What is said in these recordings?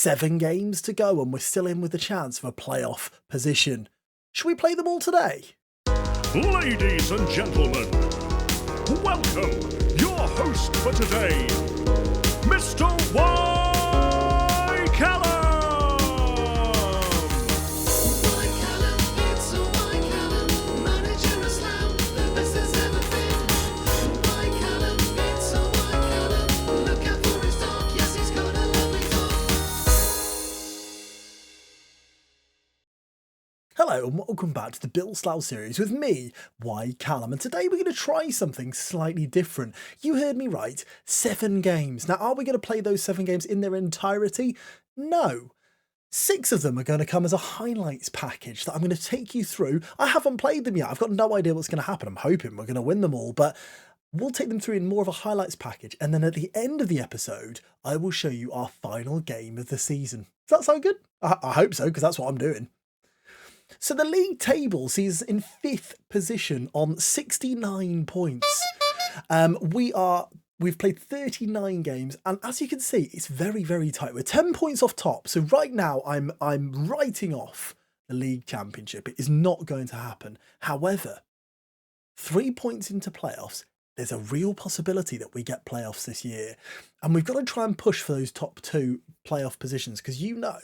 7 games to go and we're still in with the chance of a playoff position. Should we play them all today? Ladies and gentlemen, welcome your host for today, Mr. Y. Callum. Hello and welcome back to the Build Slough series with me, Y. Callum, and today we're going to try something slightly different. You heard me right, 7 games. Now, are we going to play those 7 games in their entirety? No. 6 of them are going to come as a highlights package that I'm going to take you through. I haven't played them yet. I've got no idea what's going to happen. I'm hoping we're going to win them all, but we'll take them through in more of a highlights package. And then at the end of the episode, I will show you our final game of the season. Does that sound good? I hope so, because that's what I'm doing. So the league table sees us in 5th position on 69 points. We've played 39 games, and as you can see, it's very, very tight. We're 10 points off top. So right now, I'm writing off the league championship. It is not going to happen. However, 3 points into playoffs, there's a real possibility that we get playoffs this year. And we've got to try and push for those top 2 playoff positions, because you know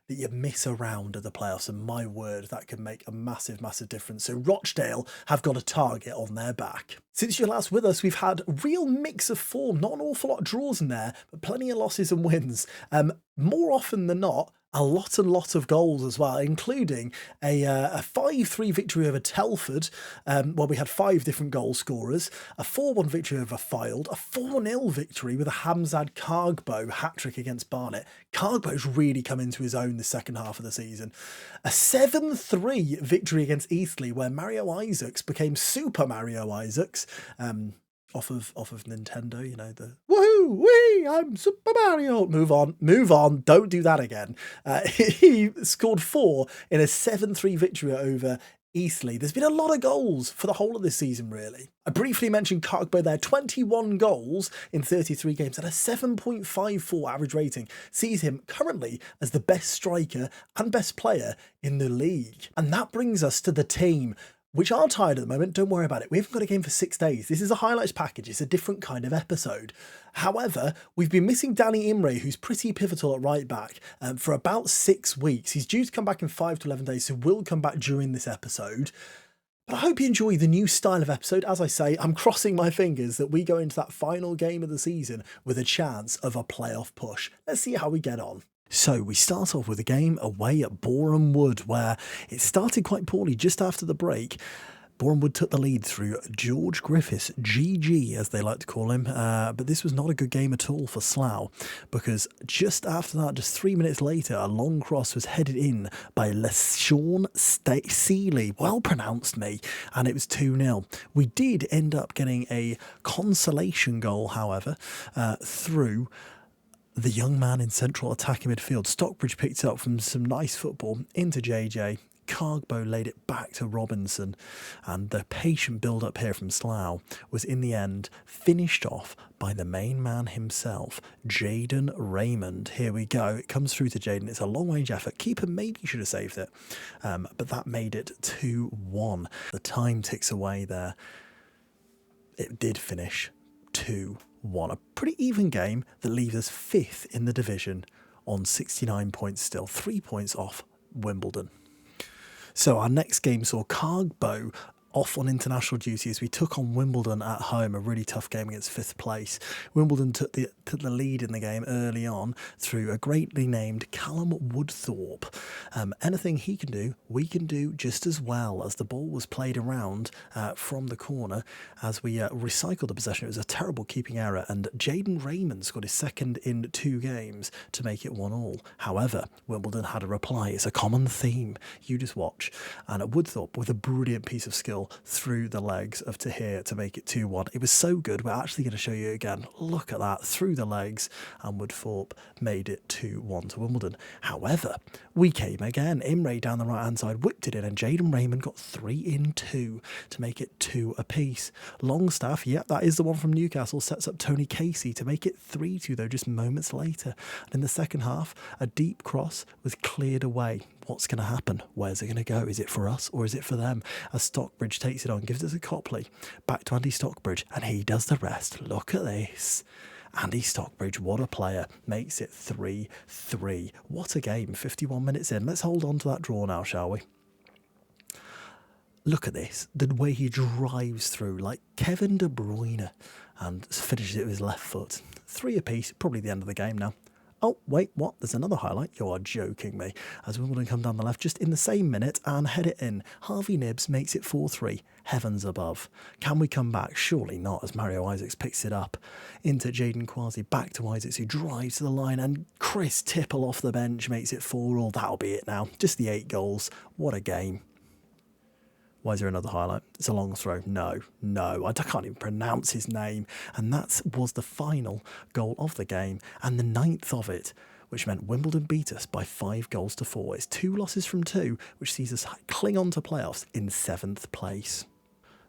that you miss a round of the playoffs, and my word, that can make a massive, massive difference. So Rochdale have got a target on their back. Since you're last with us, we've had a real mix of form, not an awful lot of draws in there, but plenty of losses and wins. More often than not, a lot of goals as well, including a 5-3 victory over Telford, where we had 5 different goal scorers, a 4-1 victory over Fylde, a 4-0 victory with a Hamzad Cargbo hat-trick against Barnet. Cargbo's really come into his own the second half of the season. A 7-3 victory against Eastleigh, where Mario Isaacs became Super Mario Isaacs, off of Nintendo, you know, the woohoo, wee, I'm Super Mario. Move on, don't do that again. He scored 4 in a 7-3 victory over Eastleigh. There's been a lot of goals for the whole of this season, really. I briefly mentioned Cargbo there, 21 goals in 33 games and a 7.54 average rating sees him currently as the best striker and best player in the league. And that brings us to the team, which are tired at the moment. Don't worry about it. We haven't got a game for 6 days. This is a highlights package. It's a different kind of episode. However, we've been missing Danny Imre, who's pretty pivotal at right back, for about 6 weeks. He's due to come back in 5 to 11 days, so will come back during this episode. But I hope you enjoy the new style of episode. As I say, I'm crossing my fingers that we go into that final game of the season with a chance of a playoff push. Let's see how we get on. So we start off with a game away at Boreham Wood, where it started quite poorly just after the break. Boreham Wood took the lead through George Griffiths, GG as they like to call him, but this was not a good game at all for Slough, because just after that, just 3 minutes later, a long cross was headed in by LeSean Seeley, well pronounced me, and it was 2-0. We did end up getting a consolation goal, however, through the young man in central attacking midfield. Stockbridge picked it up from some nice football into JJ. Cargbo laid it back to Robinson, and the patient build-up here from Slough was in the end finished off by the main man himself, Jaden Raymond. Here we go. It comes through to Jaden. It's a long-range effort. Keeper maybe should have saved it, but that made it 2-1. The time ticks away there. It did finish 2-1. A pretty even game that leaves us 5th in the division on 69 points still, 3 points off Wimbledon. So our next game saw Cargbo off on international duty as we took on Wimbledon at home, a really tough game against 5th place. Wimbledon took the lead in the game early on through a greatly named Callum Woodthorpe. Anything he can do, we can do just as well, as the ball was played around from the corner as we recycled the possession. It was a terrible keeping error, and Jaden Raymond scored his second in 2 games to make it 1-1. However, Wimbledon had a reply. It's a common theme. You just watch. And Woodthorpe, with a brilliant piece of skill, 4-0 through the legs of Tahir to make it 2-1. It was so good, we're actually going to show you again. Look at that, through the legs, and Woodthorpe made it 2-1 to Wimbledon. However, we came again. Imre down the right-hand side whipped it in, and Jaden Raymond got 3 in 2 to make it 2 apiece. Longstaff, yep, that is the one from Newcastle, sets up Tony Casey to make it 3-2, though, just moments later. And in the second half, a deep cross was cleared away. What's going to happen? Where's it going to go? Is it for us or is it for them? As Stockbridge takes it on, gives it to Copley. Back to Andy Stockbridge, and he does the rest. Look at this. Andy Stockbridge, what a player, makes it 3-3. What a game, 51 minutes in. Let's hold on to that draw now, shall we? Look at this, the way he drives through like Kevin De Bruyne and finishes it with his left foot. 3 apiece, probably the end of the game now. Oh, wait, what? There's another highlight. You are joking me. As Wimbledon come down the left just in the same minute and head it in. Harvey Nibbs makes it 4-3. Heavens above. Can we come back? Surely not, as Mario Isaacs picks it up. Into Jaden Quasi, back to Isaacs, who drives to the line, and Chris Tipple off the bench makes it 4-all. That'll be it now. Just the 8 goals. What a game. Why is there another highlight? It's a long throw. No, I can't even pronounce his name. And that was the final goal of the game and the 9th of it, which meant Wimbledon beat us by 5-4. It's 2 losses from 2, which sees us cling on to playoffs in 7th place.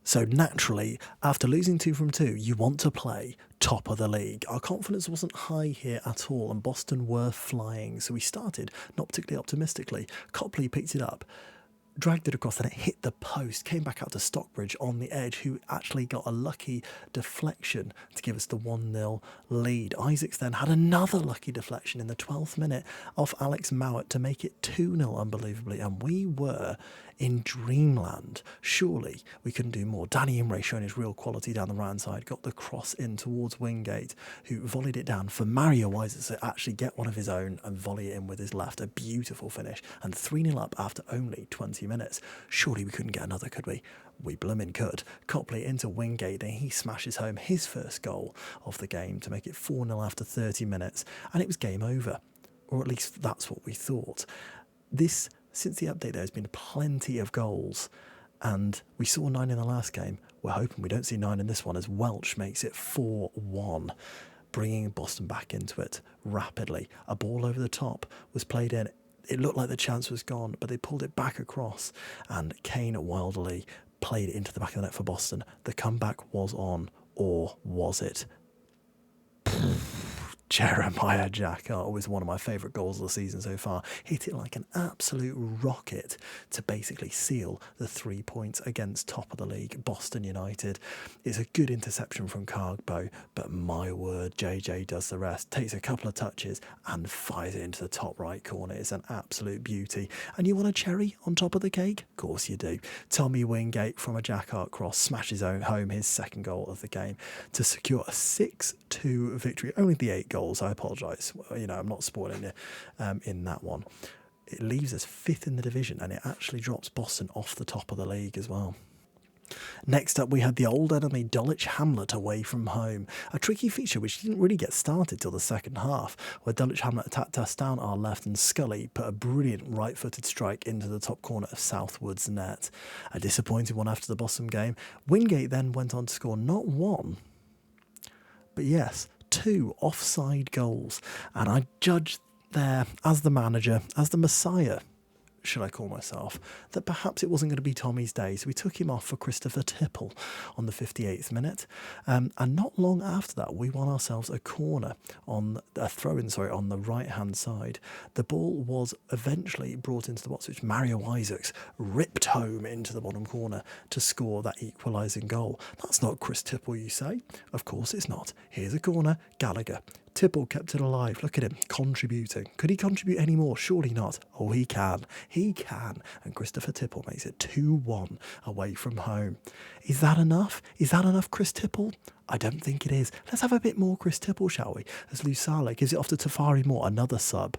So naturally, after losing 2 from 2, you want to play top of the league. Our confidence wasn't high here at all, and Boston were flying. So we started not particularly optimistically. Copley picked it up, dragged it across, and it hit the post, came back out to Stockbridge on the edge, who actually got a lucky deflection to give us the 1-0 lead. Isaacs then had another lucky deflection in the 12th minute off Alex Mowat to make it 2-0 unbelievably, and we were in dreamland. Surely we couldn't do more. Danny Imre showing his real quality down the right-hand side, got the cross in towards Wingate, who volleyed it down for Mario Isaacs to actually get one of his own and volley it in with his left. A beautiful finish, and 3-0 up after only 20 minutes. Surely we couldn't get another, could we? We bloomin' could. Copley into Wingate, and he smashes home his first goal of the game to make it 4-0 after 30 minutes, and it was game over. Or at least that's what we thought. Since the update, there's been plenty of goals, and we saw 9 in the last game. We're hoping we don't see 9 in this one, as Welch makes it 4-1, bringing Boston back into it rapidly. A ball over the top was played in. It looked like the chance was gone, but they pulled it back across, and Kane Wilderly played it into the back of the net for Boston. The comeback was on, or was it? Jeremiah Jackar, always one of my favourite goals of the season so far, hit it like an absolute rocket to basically seal the 3 points against top of the league, Boston United. It's a good interception from Cargbo, but my word, JJ does the rest, takes a couple of touches and fires it into the top right corner. It's an absolute beauty. And you want a cherry on top of the cake? Of course you do. Tommy Wingate from a Jackar cross smashes home his second goal of the game to secure a 6-2 victory. Only the 8 goals. I apologise. I'm not spoiling you in that one. It leaves us 5th in the division, and it actually drops Boston off the top of the league as well. Next up, we had the old enemy Dulwich Hamlet away from home. A tricky feature which didn't really get started till the second half, where Dulwich Hamlet attacked us down our left, and Scully put a brilliant right-footed strike into the top corner of Southwood's net. A disappointing one after the Boston game. Wingate then went on to score not 1, but yes, 2 offside goals, and I judged there, as the manager, as the messiah, should I call myself, that perhaps it wasn't going to be Tommy's day, so we took him off for Christopher Tipple on the 58th minute, and not long after that we won ourselves a corner on the right-hand side. The ball was eventually brought into the box, which Mario Isaacs ripped home into the bottom corner to score that equalising goal. That's not Chris Tipple, you say? Of course it's not. Here's a corner, Gallagher. Tipple kept it alive. Look at him, contributing. Could he contribute any more? Surely not. Oh, he can. He can. And Christopher Tipple makes it 2-1 away from home. Is that enough? Is that enough, Chris Tipple? I don't think it is. Let's have a bit more Chris Tipple, shall we? As Lusala gives it off to Tafari Moore, another sub.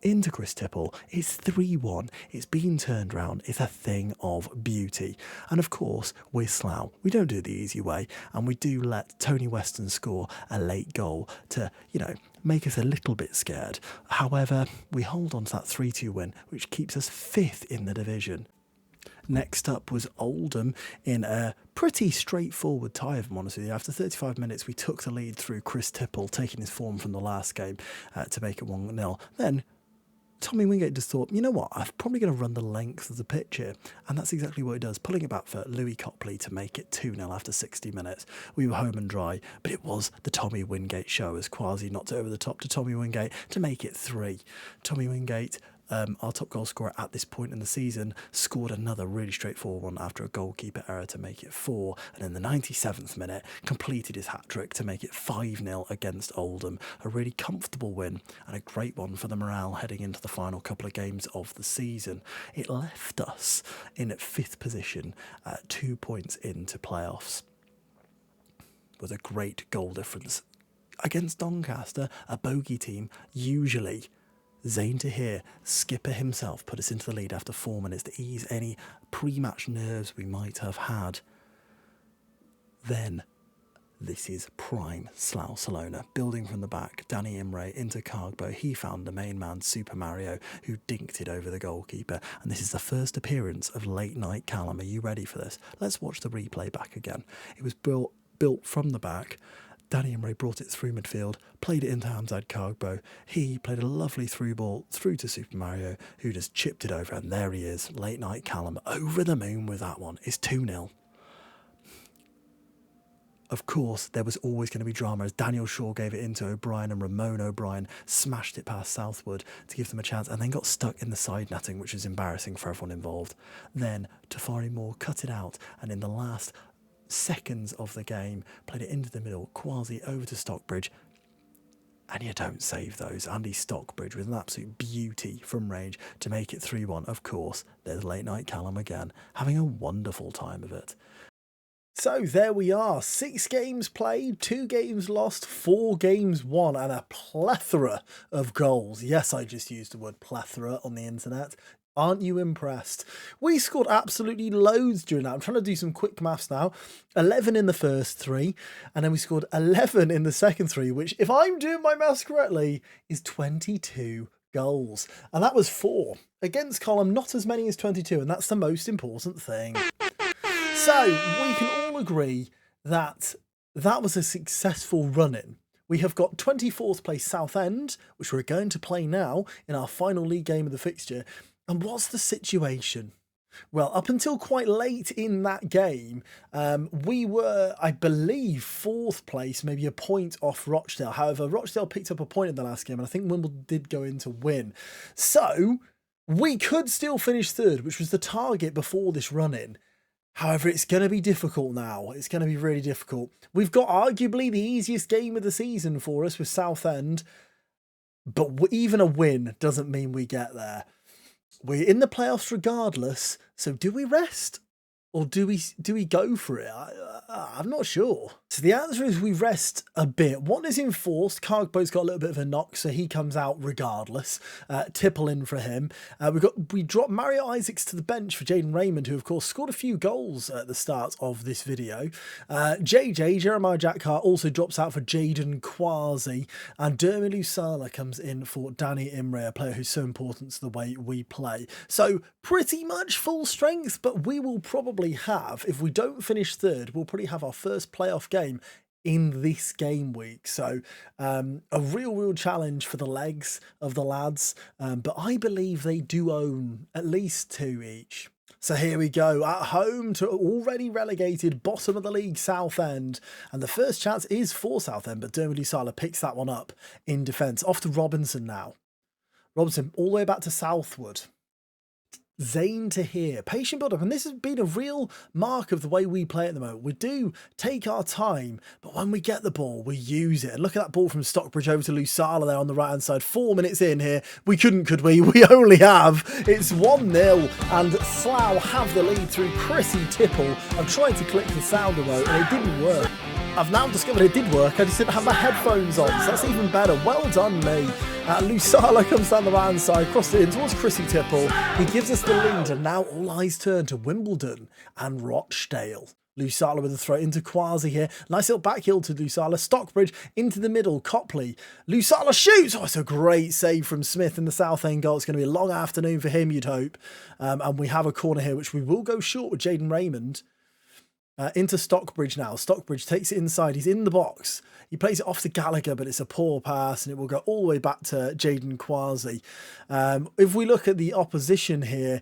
Into Chris Tipple. It's 3-1. It's been turned round. It's a thing of beauty. And of course, we're Slough. We don't do it the easy way, and we do let Tony Weston score a late goal to, make us a little bit scared. However, we hold on to that 3-2 win, which keeps us 5th in the division. Next up was Oldham in a pretty straightforward tie, if I'm honest with you. After 35 minutes, we took the lead through Chris Tipple, taking his form from the last game to make it 1-0. Then Tommy Wingate just thought, you know what, I'm probably going to run the length of the pitch here. And that's exactly what he does, pulling it back for Louis Copley to make it 2-0 after 60 minutes. We were home and dry, but it was the Tommy Wingate show as Quasi knocked it over the top to Tommy Wingate to make it 3. Tommy Wingate, our top goal scorer at this point in the season, scored another really straightforward one after a goalkeeper error to make it 4, and in the 97th minute completed his hat-trick to make it 5-0 against Oldham. A really comfortable win and a great one for the morale heading into the final couple of games of the season. It left us in 5th position, 2 points into playoffs, with a great goal difference against Doncaster, a bogey team. Usually Zayn Tahir, skipper himself, put us into the lead after 4 minutes to ease any pre-match nerves we might have had. Then, this is prime Slough Salona. Building from the back, Danny Imre into Cargbo. He found the main man, Super Mario, who dinked it over the goalkeeper. And this is the first appearance of Late Night Callum. Are you ready for this? Let's watch the replay back again. It was built from the back. Danny Imre brought it through midfield, played it into Hamzad Cargbo. He played a lovely through ball through to Super Mario, who just chipped it over, and there he is, Late Night Callum, over the moon with that one. It's 2-0. Of course, there was always going to be drama as Daniel Shaw gave it into O'Brien, and Ramon O'Brien smashed it past Southwood to give them a chance, and then got stuck in the side netting, which was embarrassing for everyone involved. Then Tafari Moore cut it out, and in the last seconds of the game, played it into the middle, Quasi over to Stockbridge, and you don't save those. Andy Stockbridge with an absolute beauty from range to make it 3-1. Of course, there's Late Night Callum again, having a wonderful time of it. So there we are, 6 games played, 2 games lost, 4 games won, and a plethora of goals. Yes, I just used the word plethora on the internet. Aren't you impressed? We scored absolutely loads during that. I'm trying to do some quick maths now. 11 in the first 3, and then we scored 11 in the second 3, which, if I'm doing my maths correctly, is 22 goals. And that was 4. Against Column, not as many as 22, and that's the most important thing. So, we can all agree that that was a successful run-in. We have got 24th place Southend, which we're going to play now in our final league game of the fixture. And what's the situation? Well, up until quite late in that game, we were, I believe, 4th place, maybe a point off Rochdale. However, Rochdale picked up a point in the last game, and I think Wimbledon did go in to win. So, we could still finish 3rd, which was the target before this run-in. However, it's going to be difficult now. It's going to be really difficult. We've got arguably the easiest game of the season for us with Southend, but even a win doesn't mean we get there. We're in the playoffs regardless, so do we rest? Or do we go for it? I'm not sure. So the answer is we rest a bit. One is enforced. Cargbo's got a little bit of a knock, so he comes out regardless. Tipple in for him. We dropped Mario Isaacs to the bench for Jaden Raymond, who of course scored a few goals at the start of this video. Jeremiah Jackar, also drops out for Jaden Quasi, and Dermy Lusala comes in for Danny Imre, a player who's so important to the way we play. So pretty much full strength, but we will probably have, if we don't finish 3rd, we'll probably have our first playoff game in this game week. So a real challenge for the legs of the lads, but I believe they do own at least 2 each. So here we go, at home to already relegated bottom of the league Southend, and the first chance is for Southend, but Dermy Lusala picks that one up in defence. Off to Robinson now. Robinson all the way back to Southwood. Zayn Tahir, patient build-up, and this has been a real mark of the way we play at the moment. We do take our time, but when we get the ball, we use it. And look at that ball from Stockbridge over to Lusala there on the right-hand side. 4 minutes in here. We couldn't, could we? We only have. It's 1-0, and Slough have the lead through Chrissy Tipple. I'm trying to click the sound remote, and it didn't work. I've now discovered it did work. I just didn't have my headphones on, so that's even better. Well done, me. Lusala comes down the right-hand side, crosses it in towards Chrissy Tipple. He gives us the lead, and now all eyes turn to Wimbledon and Rochdale. Lusala with a throw into Quasi here. Nice little back heel to Lusala. Stockbridge into the middle. Copley. Lusala shoots. Oh, it's a great save from Smith in the south end goal. It's going to be a long afternoon for him, you'd hope. And we have a corner here, which we will go short with Jaden Raymond. Into Stockbridge now. Stockbridge takes it inside. He's in the box. He plays it off to Gallagher, but it's a poor pass, and it will go all the way back to Jaden Quasi. If we look at the opposition here,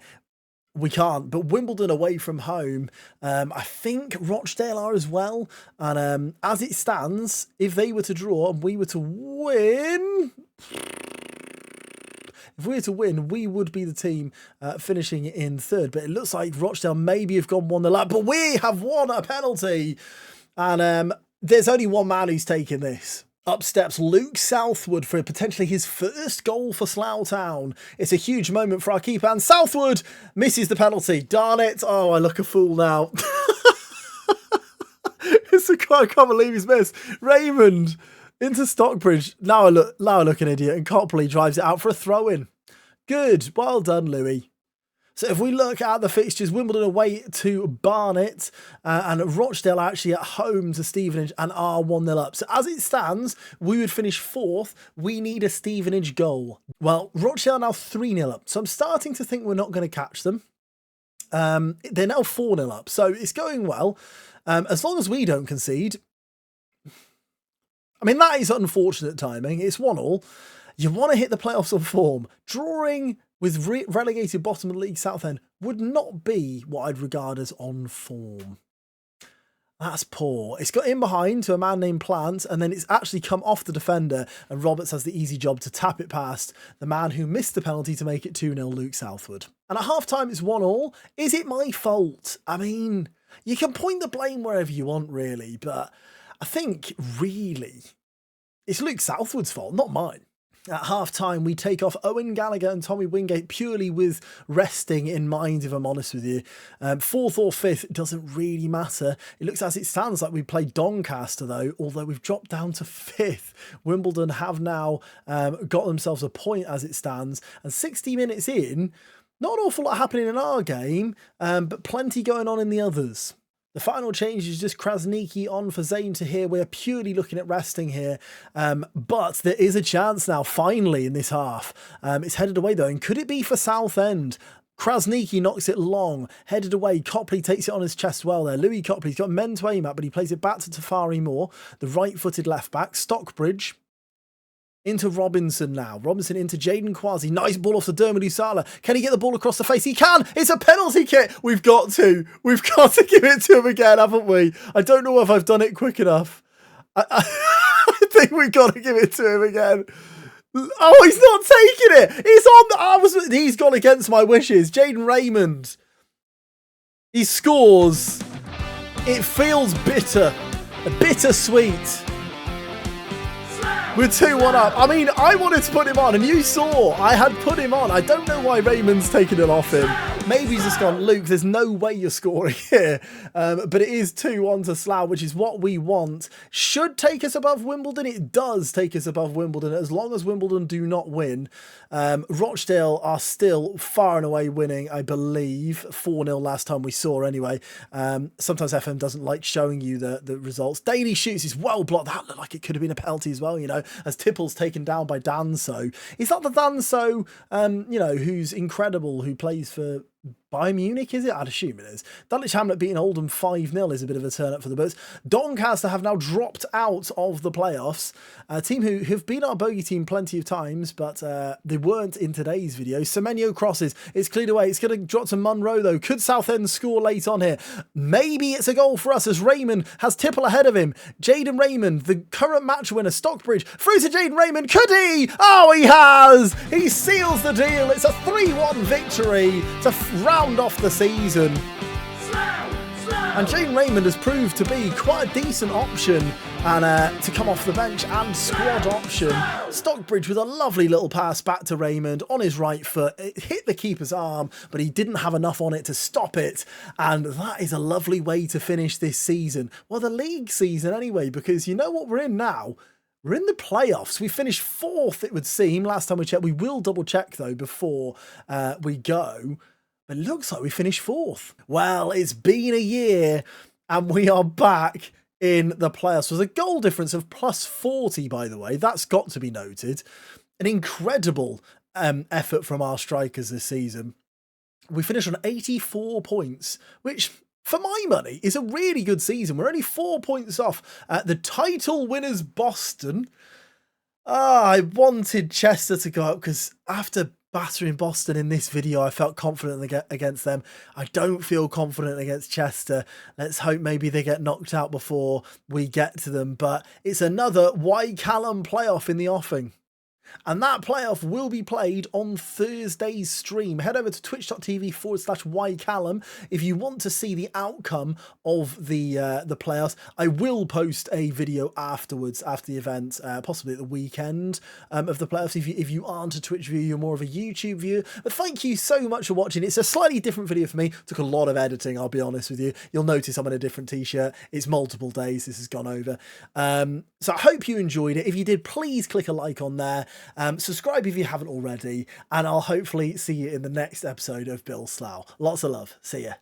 we can't, but Wimbledon away from home, I think Rochdale are as well. And as it stands, if they were to draw and we were to win... If we were to win, we would be the team finishing in third. But it looks like Rochdale maybe have gone 1-0 up, but we have won a penalty. And there's only one man who's taken this. Up steps Luke Southwood for potentially his first goal for Slough Town. It's a huge moment for our keeper, and Southwood misses the penalty. Darn it. Oh, I look a fool now. I can't believe he's missed. Raymond into Stockbridge. Now I look an idiot, and Copley drives it out for a throw-in. Good. Well done, Louis. So if we look at the fixtures, Wimbledon away to Barnet and Rochdale actually at home to Stevenage and are 1-0 up. So as it stands, we would finish fourth. We need a Stevenage goal. Well, Rochdale are now 3-0 up. So I'm starting to think we're not going to catch them. They're now 4-0 up. So it's going well. As long as we don't concede. I mean, that is unfortunate timing. It's 1-1. You want to hit the playoffs on form. Drawing with relegated bottom of the league Southend would not be what I'd regard as on form. That's poor. It's got in behind to a man named Plant, and then it's actually come off the defender, and Roberts has the easy job to tap it past the man who missed the penalty to make it 2-0, Luke Southwood. And at half-time, it's 1-1. Is it my fault? I mean, you can point the blame wherever you want, really, but I think, really, it's Luke Southwood's fault, not mine. At half-time, we take off Owen Gallagher and Tommy Wingate purely with resting in mind, if I'm honest with you. Fourth or fifth doesn't really matter. It looks as it stands like we played Doncaster, though, although we've dropped down to fifth. Wimbledon have now got themselves a point as it stands. And 60 minutes in, not an awful lot happening in our game, but plenty going on in the others. The final change is just Krasniki on for Zane to here. We're purely looking at resting here. But there is a chance now, finally, in this half. It's headed away, though. And could it be for Southend? Krasniki knocks it long, headed away. Copley takes it on his chest well there. Louis Copley's got men to aim at, but he plays it back to Tafari Moore, the right-footed left-back. Stockbridge into Robinson now. Robinson into Jaden Quasi. Nice ball off to Dermot Usala. Can he get the ball across the face? He can! It's a penalty kick! We've got to give it to him again, haven't we? I don't know if I've done it quick enough. I think we've got to give it to him again. Oh, he's not taking it! He's gone against my wishes. Jaden Raymond. He scores. It feels bitter. Bittersweet. We're 2-1 up. I mean, I wanted to put him on, and you saw I had put him on. I don't know why Raymond's taken it off him. Maybe he's just gone, Luke, there's no way you're scoring here. But it is 2-1 to Slough, which is what we want. Should take us above Wimbledon. It does take us above Wimbledon, as long as Wimbledon do not win. Rochdale are still far and away winning, I believe. 4-0 last time we saw anyway. Sometimes FM doesn't like showing you the results. Daly shoots, is well blocked. That looked like it could have been a penalty as well, you know, as Tipple's taken down by Danso. Is that the Danso, you know, who's incredible, who plays for Bayern Munich, is it? I'd assume it is. Dulwich Hamlet beating Oldham 5-0 is a bit of a turn up for the Birds. Doncaster have now dropped out of the playoffs. A team who have been our bogey team plenty of times, but they weren't in today's video. Semenyo crosses. It's cleared away. It's going to drop to Munro, though. Could Southend score late on here? Maybe it's a goal for us as Raymond has Tipple ahead of him. Jaden Raymond, the current match winner. Stockbridge through to Jaden Raymond. Could he? Oh, he has! He seals the deal. It's a 3-1 victory to round off the season. And Jaden Raymond has proved to be quite a decent option and to come off the bench and squad option. Stockbridge with a lovely little pass back to Raymond on his right foot. It hit the keeper's arm, but he didn't have enough on it to stop it. And that is a lovely way to finish this season. Well, the league season anyway, because you know what we're in now? We're in the playoffs. We finished fourth, it would seem, last time we checked. We will double check, though, before we go. It looks like we finished fourth. Well, it's been a year, and we are back in the playoffs with a goal difference of plus 40, by the way. That's got to be noted. An incredible effort from our strikers this season. We finished on 84 points, which, for my money, is a really good season. We're only 4 points off the title winners, Boston. I wanted Chester to go up because after battering Boston in this video, I felt confident against them. I don't feel confident against Chester. Let's hope maybe they get knocked out before we get to them. But it's another Callum playoff in the offing. And that playoff will be played on Thursday's stream. Head over to twitch.tv/YCallum if you want to see the outcome of the playoffs. I will post a video afterwards, after the event, possibly at the weekend of the playoffs. If you aren't a Twitch viewer, you're more of a YouTube viewer. But thank you so much for watching. It's a slightly different video for me. Took a lot of editing, I'll be honest with you. You'll notice I'm in a different t-shirt. It's multiple days this has gone over. So I hope you enjoyed it. If you did, please click a like on there. Subscribe if you haven't already, and I'll hopefully see you in the next episode of Bill Slough. Lots of love. See ya.